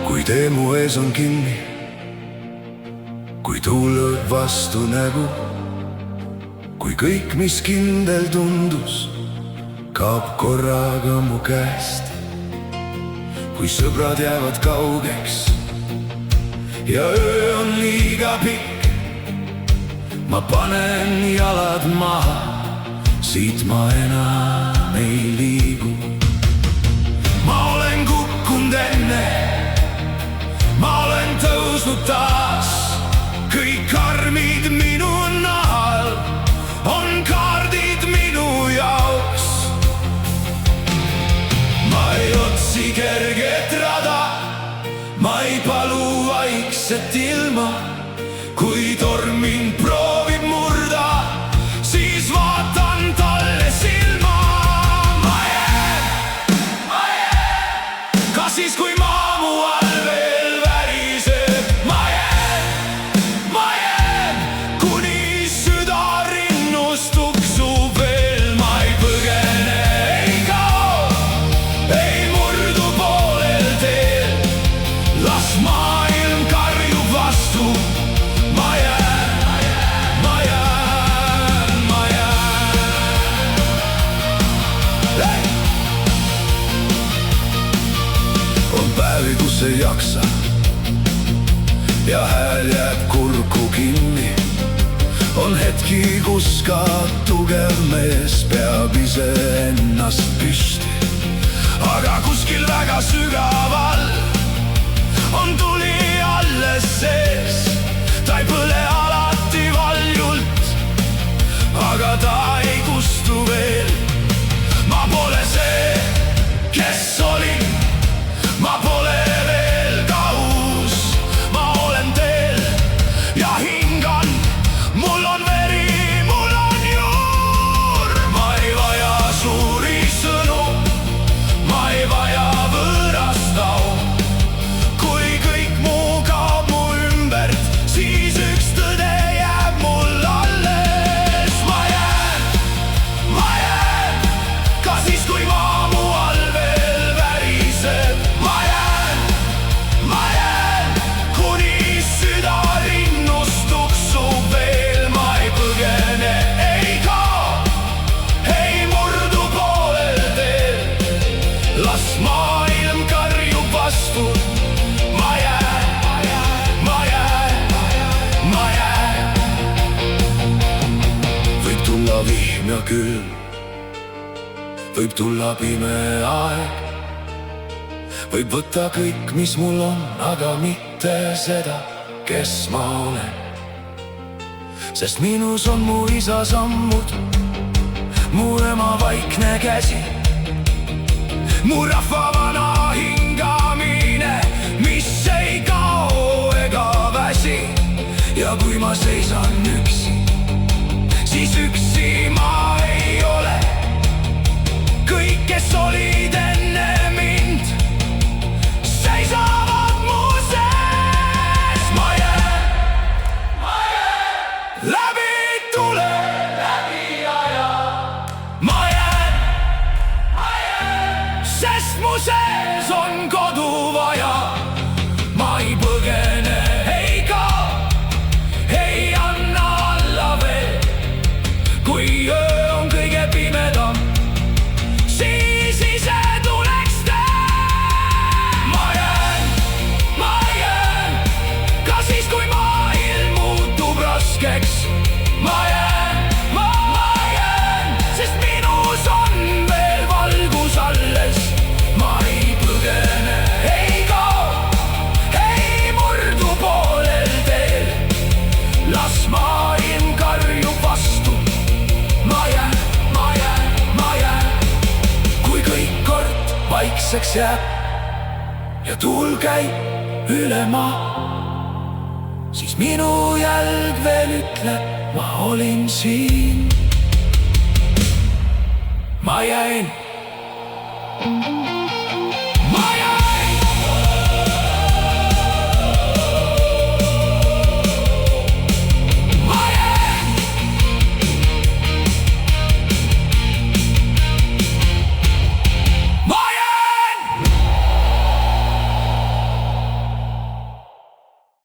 kui tee mu ees on kinni, kui tuul lööb vastu nägu, kui kõik, mis kindel tundus, kaob korraga mu käest, kui sõbrad jäävad kaugeks ja öö on liiga pikk, ma panen jalad maha, siit ma enam ei liigu. Ma olen kukkunud enne, ma olen tõusnud taas, kõik armid minu nahal on kaardid minu jaoks. Ma ei otsi kerget rada, ma ei palu vaikset ilma, kui torm mind proovib murda, siis vaatan talle silma. Ma jään, ka siis, kui maa mu all veel väriseb. Ma jään, kuni süda rinnus tuksub veel. Ma ei põgene, ei kao, ei murdu poolel teel, las maailm karjub vastu. Ma jään, ma jään, ma jään. On päevi, kus ei jaksa ja hääl jääb kurku kinni. On hetki, kus ka tugev mees peab iseennast püsti. Aga kuskil väga sügaval on tuli alles sees. Ta ei põle alati valjult, aga ta ei kustu veel. Ma pole see, kes olin, ma pole veel ka uus. Ma olen teel ja hingan, mul on veri, mul on juur. Ma ei vaja suuri sõnu, ma ei vaja võõrast au. Kui kõik muu kaob mu ümbert, siis üks tõde jääb mul alles. Ma jään, ka siis, kui maa mu all veel väriseb. Ma jään, kuni süda rinnus tuksub veel. Ma ei põgene, ei kao, ei murdu poolel teel, las maailm karjub vastu. Ma jään, ma jään, ma jään. Võib tulla vihm ja külm, võib tulla pime aeg, võib võtta kõik, mis mul on, aga mitte seda, kes ma olen. Sest minus on mu isa sammud, mu ema vaikne käsi, mu rahva vana hingamine, mis ei kao ega väsi. Ja kui ma seisan üksi, siis üksi ma ei ole. Kõik, kes olid enne mind, seisavad mu sees. Ma jään, läbi tule, läbi aja. Ma jään, sest mu sees on kodu vaja. Ma ei põgene, ei kao, ei anna alla veel. Kui öö on kõige pimedam, siis ise tuleks tee. Ma jään, ka siis, kui maailm muutub raskeks. Ma jään, sest minus on veel valgus alles. Ma ei põgene, ei kao, ei murdu poolel teel, las maailm karjub vastu. Ma jään, ma jään, ma jään. Kui kõik kord vaikseks jääb ja tuul käib üle maa, siis minu jälg veel ütleb, ma olin siin. Ma jäin.